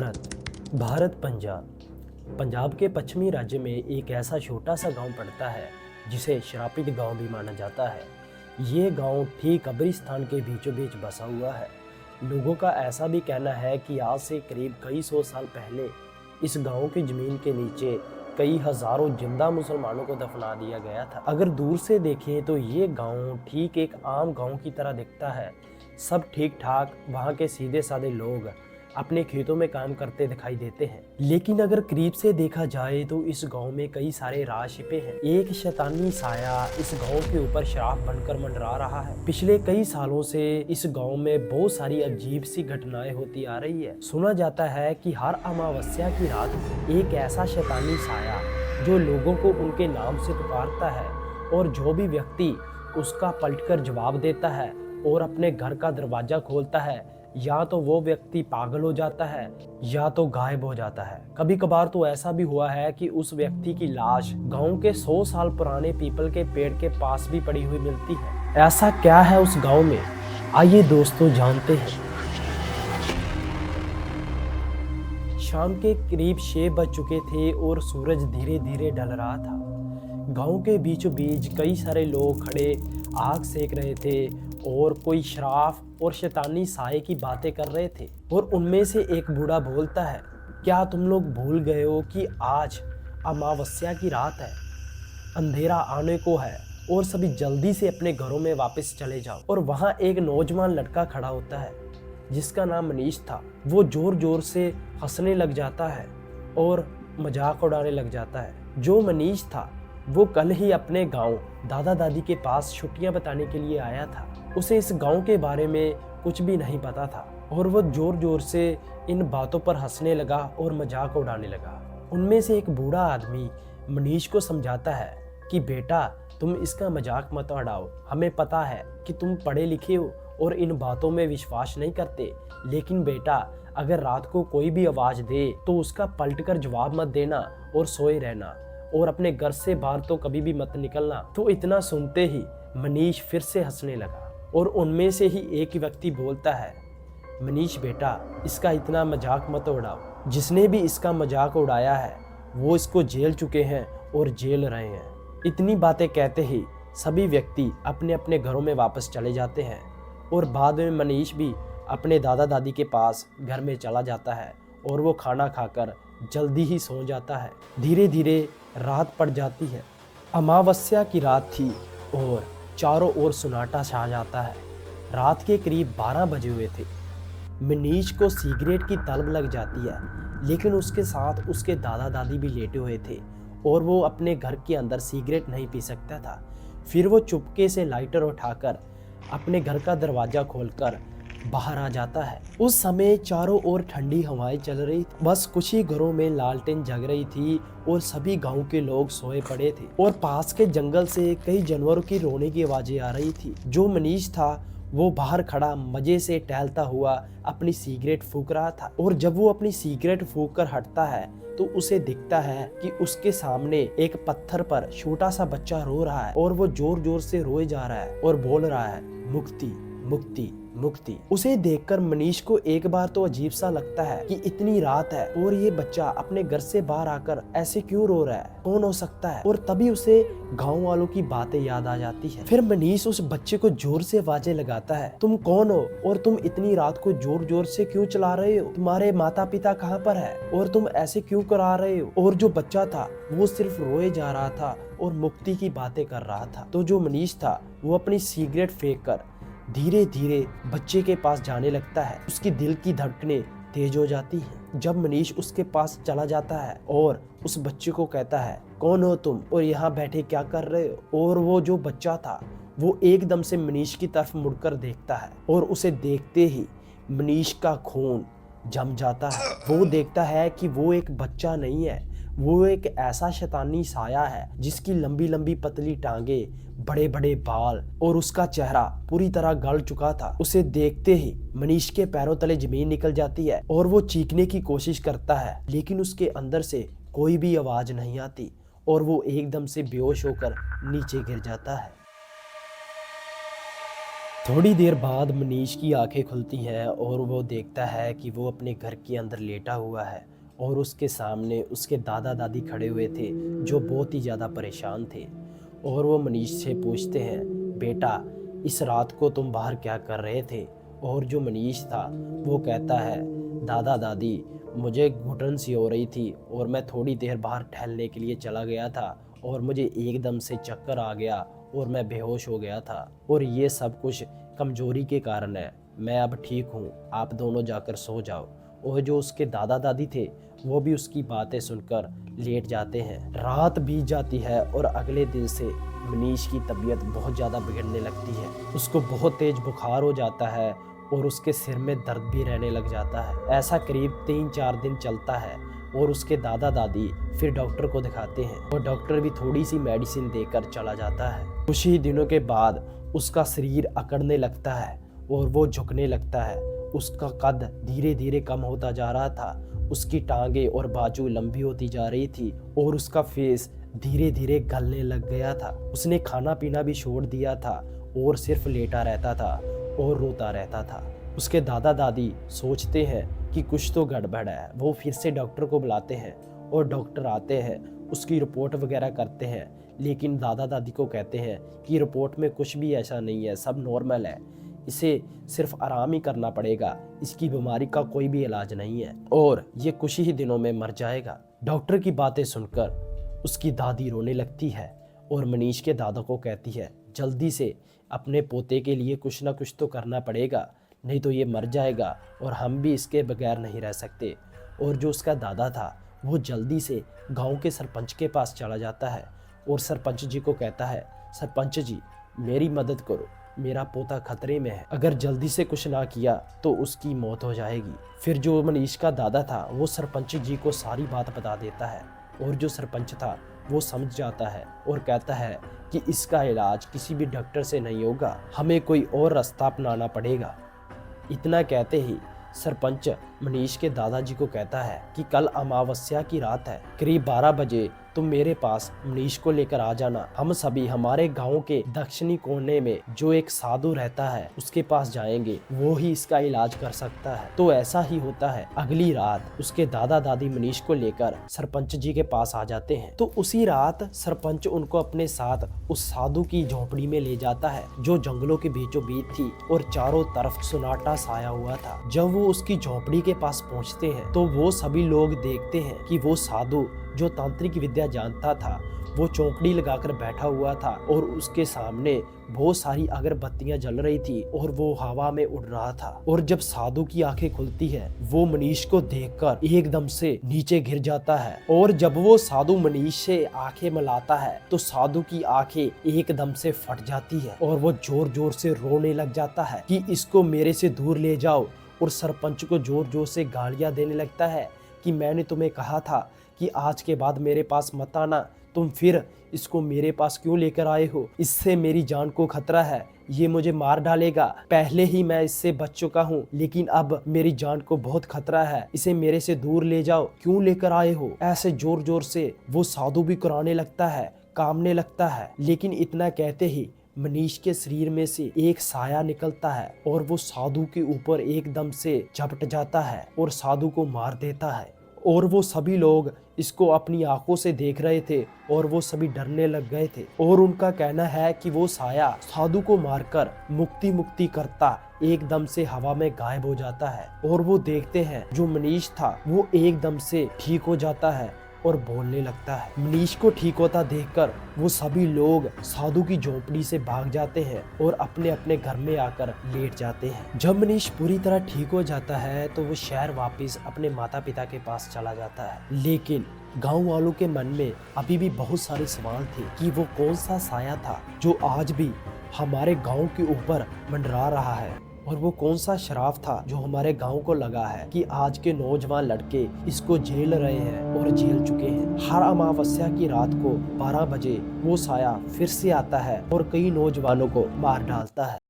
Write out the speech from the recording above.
भारत पंजाब के पश्चिमी राज्य में एक ऐसा छोटा सा गांव पड़ता है जिसे श्रापित गांव भी माना जाता है। ये गांव ठीक कब्रिस्तान के बीचों बीच बसा हुआ है। लोगों का ऐसा भी कहना है कि आज से करीब कई सौ साल पहले इस गांव की जमीन के नीचे कई हजारों जिंदा मुसलमानों को दफना दिया गया था। अगर दूर से देखें तो ये गांव ठीक एक आम गांव की तरह दिखता है। सब ठीक ठाक वहाँ के सीधे साधे लोग अपने खेतों में काम करते दिखाई देते हैं, लेकिन अगर करीब से देखा जाए तो इस गांव में कई सारे राज छिपे हैं। एक शैतानी साया इस गांव के ऊपर श्राप बनकर मंडरा रहा है। पिछले कई सालों से इस गांव में बहुत सारी अजीब सी घटनाएं होती आ रही है। सुना जाता है कि हर अमावस्या की रात एक ऐसा शैतानी साया जो लोगों को उनके नाम से पुकारता है और जो भी व्यक्ति उसका पलटकर जवाब देता है और अपने घर का दरवाजा खोलता है, या तो वो व्यक्ति पागल हो जाता है या तो गायब हो जाता है। कभी कभार तो ऐसा भी हुआ है कि उस व्यक्ति की लाश गांव के 100 साल पुराने पीपल के पेड़ के पास भी पड़ी हुई मिलती है। ऐसा क्या है उस गांव में, आइए दोस्तों जानते हैं। शाम के करीब 6 बज चुके थे और सूरज धीरे धीरे ढल रहा था। गांव के बीचों बीच कई सारे लोग खड़े आग सेक रहे थे और कोई शराफ और शैतानी साये की बातें कर रहे थे। और उनमें से एक बूढ़ा बोलता है, क्या तुम लोग भूल गए हो कि आज अमावस्या की रात है, अंधेरा आने को है और सभी जल्दी से अपने घरों में वापस चले जाओ। और वहाँ एक नौजवान लड़का खड़ा होता है जिसका नाम मनीष था। वो जोर जोर से हंसने लग जाता है और मजाक उड़ाने लग जाता है। जो मनीष था वो कल ही अपने गांव दादा दादी के पास छुट्टियां बताने के लिए आया था। उसे इस गांव के बारे में कुछ भी नहीं पता था और वो जोर जोर से इन बातों पर हंसने लगा और मजाक उड़ाने लगा। उनमें से एक बूढ़ा आदमी मनीष को समझाता है कि बेटा तुम इसका मजाक मत उड़ाओ, हमें पता है कि तुम पढ़े लिखे हो और इन बातों में विश्वास नहीं करते, लेकिन बेटा अगर रात को कोई भी आवाज दे तो उसका पलटकर जवाब मत देना और सोए रहना और अपने घर से बाहर तो कभी भी मत निकलना। तो इतना सुनते ही मनीष फिर से हंसने लगा और उनमें से ही एक व्यक्ति बोलता है, मनीष बेटा इसका इतना मजाक मत उड़ाओ, जिसने भी इसका मजाक उड़ाया है वो इसको झेल चुके हैं और झेल रहे हैं। इतनी बातें कहते ही सभी व्यक्ति अपने अपने घरों में वापस चले जाते हैं और बाद में मनीष भी अपने दादा दादी के पास घर में चला जाता है और वो खाना खाकर जल्दी ही सो जाता है। धीरे धीरे रात पड़ जाती है। अमावस्या की रात थी और चारों ओर सुनाटा छा जाता है। रात के करीब 12 बजे हुए थे। मनीष को सिगरेट की तलब लग जाती है, लेकिन उसके साथ उसके दादा दादी भी लेटे हुए थे और वो अपने घर के अंदर सिगरेट नहीं पी सकता था। फिर वो चुपके से लाइटर उठाकर अपने घर का दरवाजा खोलकर बाहर आ जाता है। उस समय चारों ओर ठंडी हवाएं चल रही थी। बस कुछ ही घरों में लालटेन जग रही थी और सभी गांव के लोग सोए पड़े थे और पास के जंगल से कई जानवरों की रोने की आवाजें आ रही थी। जो मनीष था वो बाहर खड़ा मजे से टहलता हुआ अपनी सिगरेट फूंक रहा था और जब वो अपनी सिगरेट फूंक कर हटता है तो उसे दिखता है कि उसके सामने एक पत्थर पर छोटा सा बच्चा रो रहा है और वो जोर जोर से रोए जा रहा है और बोल रहा है, मुक्ति मुक्ति मुक्ति। उसे देखकर मनीष को एक बार तो अजीब सा लगता है कि इतनी रात है और ये बच्चा अपने घर से बाहर आकर ऐसे क्यों रो रहा है, कौन हो सकता है। और तभी उसे गांव वालों की बातें याद आ जाती है। फिर मनीष उस बच्चे को जोर से आवाजें लगाता है, तुम कौन हो और तुम इतनी रात को जोर जोर से क्यों चला रहे हो, तुम्हारे माता पिता कहाँ पर है और तुम ऐसे क्यों करा रहे हो। और जो बच्चा था वो सिर्फ रोए जा रहा था और मुक्ति की बातें कर रहा था। तो जो मनीष था वो अपनी सिगरेट फेंक कर धीरे धीरे बच्चे के पास जाने लगता है। उसकी दिल की धड़कनें तेज हो जाती हैं जब मनीष उसके पास चला जाता है और उस बच्चे को कहता है, कौन हो तुम और यहाँ बैठे क्या कर रहे हो। और वो जो बच्चा था वो एकदम से मनीष की तरफ मुड़कर देखता है और उसे देखते ही मनीष का खून जम जाता है। वो देखता है कि वो एक बच्चा नहीं है, वो एक ऐसा शैतानी साया है जिसकी लंबी लंबी पतली टांगे, बड़े बड़े बाल और उसका चेहरा पूरी तरह गल चुका था। उसे देखते ही मनीष के पैरों तले जमीन निकल जाती है और वो चीखने की कोशिश करता है, लेकिन उसके अंदर से कोई भी आवाज नहीं आती और वो एकदम से बेहोश होकर नीचे गिर जाता है। थोड़ी देर बाद मनीष की आंखें खुलती हैं और वो देखता है कि वो अपने घर के अंदर लेटा हुआ है और उसके सामने उसके दादा दादी खड़े हुए थे जो बहुत ही ज़्यादा परेशान थे। और वो मनीष से पूछते हैं, बेटा इस रात को तुम बाहर क्या कर रहे थे? और जो मनीष था वो कहता है, दादा दादी मुझे घुटन सी हो रही थी और मैं थोड़ी देर बाहर टहलने के लिए चला गया था और मुझे एकदम से चक्कर आ गया और मैं बेहोश हो गया था और ये सब कुछ कमजोरी के कारण है। मैं अब ठीक हूँ, आप दोनों जाकर सो जाओ। और जो उसके दादा दादी थे वो भी उसकी बातें सुनकर लेट जाते हैं। रात बीत जाती है और अगले दिन से मनीष की तबीयत बहुत ज़्यादा बिगड़ने लगती है। उसको बहुत तेज बुखार हो जाता है और उसके सिर में दर्द भी रहने लग जाता है। ऐसा करीब 3-4 दिन चलता है और उसके दादा दादी फिर डॉक्टर को दिखाते हैं और डॉक्टर भी थोड़ी सी मेडिसिन देकर चला जाता है। कुछ ही दिनों के बाद उसका शरीर अकड़ने लगता है और वो झुकने लगता है। उसका कद धीरे धीरे कम होता जा रहा था, उसकी टांगे और बाजू लंबी होती जा रही थी और उसका फेस धीरे धीरे गलने लग गया था। उसने खाना पीना भी छोड़ दिया था और सिर्फ लेटा रहता था और रोता रहता था। उसके दादा दादी सोचते हैं कि कुछ तो गड़बड़ है। वो फिर से डॉक्टर को बुलाते हैं और डॉक्टर आते हैं, उसकी रिपोर्ट वगैरह करते हैं, लेकिन दादा दादी को कहते हैं कि रिपोर्ट में कुछ भी ऐसा नहीं है, सब नॉर्मल है, इसे सिर्फ आराम ही करना पड़ेगा, इसकी बीमारी का कोई भी इलाज नहीं है और ये कुछ ही दिनों में मर जाएगा। डॉक्टर की बातें सुनकर उसकी दादी रोने लगती है और मनीष के दादा को कहती है, जल्दी से अपने पोते के लिए कुछ ना कुछ तो करना पड़ेगा, नहीं तो ये मर जाएगा और हम भी इसके बगैर नहीं रह सकते। और जो उसका दादा था वो जल्दी से गांव के सरपंच के पास चला जाता है और सरपंच जी को कहता है, सरपंच जी मेरी मदद करो, मेरा पोता खतरे में है, अगर जल्दी से कुछ ना किया तो उसकी मौत हो जाएगी। फिर जो मनीष का दादा था वो सरपंच जी को सारी बात बता देता है और जो सरपंच था वो समझ जाता है और कहता है कि इसका इलाज किसी भी डॉक्टर से नहीं होगा, हमें कोई और रास्ता अपनाना पड़ेगा। इतना कहते ही सरपंच मनीष के दादाजी को कहता है कि कल अमावस्या की रात है, करीब 12 बजे तुम मेरे पास मनीष को लेकर आ जाना। हम सभी हमारे गांव के दक्षिणी कोने में जो एक साधु रहता है उसके पास जाएंगे, वो ही इसका इलाज कर सकता है। तो ऐसा ही होता है। अगली रात उसके दादा दादी मनीष को लेकर सरपंच जी के पास आ जाते हैं। तो उसी रात सरपंच उनको अपने साथ उस साधु की झोपड़ी में ले जाता है जो जंगलों के बीचों बीच थी और चारों तरफ सन्नाटा छाया हुआ था। जब वो उसकी झोपड़ी के पास पहुंचते हैं तो वो सभी लोग देखते हैं कि वो साधु जो तांत्रिक विद्या जानता था वो चौकड़ी लगाकर बैठा हुआ था और उसके सामने बहुत सारी अगरबत्तियां जल रही थी और वो हवा में उड़ रहा था। और जब साधु की आंखें खुलती है वो मनीष को देखकर एकदम से नीचे गिर जाता है और जब वो साधु मनीष से आंखें मिलाता है तो साधु की आंखें एकदम से फट जाती है और वो जोर जोर से रोने लग जाता है कि इसको मेरे से दूर ले जाओ और सरपंच को जोर जोर से गालियां देने लगता है कि मैंने तुम्हें कहा था कि आज के बाद मेरे पास मत आना, तुम फिर इसको मेरे पास क्यों लेकर आए हो, इससे मेरी जान को खतरा है, ये मुझे मार डालेगा, पहले ही मैं इससे बच चुका हूँ लेकिन अब मेरी जान को बहुत खतरा है, इसे मेरे से दूर ले जाओ, क्यों लेकर आए हो। ऐसे जोर जोर से वो साधु भी कराने लगता है, कामने लगता है। लेकिन इतना कहते ही मनीष के शरीर में से एक साया निकलता है और वो साधु के ऊपर एकदम से झपट जाता है और साधु को मार देता है। और वो सभी लोग इसको अपनी आंखों से देख रहे थे और वो सभी डरने लग गए थे और उनका कहना है कि वो साया साधु को मारकर मुक्ति मुक्ति करता एकदम से हवा में गायब हो जाता है। और वो देखते हैं जो मनीष था वो एकदम से ठीक हो जाता है और बोलने लगता है। मनीष को ठीक होता देखकर वो सभी लोग साधु की झोपड़ी से भाग जाते हैं और अपने अपने घर में आकर लेट जाते हैं। जब मनीष पूरी तरह ठीक हो जाता है तो वो शहर वापस अपने माता पिता के पास चला जाता है। लेकिन गांव वालों के मन में अभी भी बहुत सारे सवाल थे कि वो कौन सा साया था जो आज भी हमारे गांव के ऊपर मंडरा रहा है और वो कौन सा शराफ था जो हमारे गांव को लगा है कि आज के नौजवान लड़के इसको झेल रहे हैं और झेल चुके हैं। हर अमावस्या की रात को 12 बजे वो साया फिर से आता है और कई नौजवानों को मार डालता है।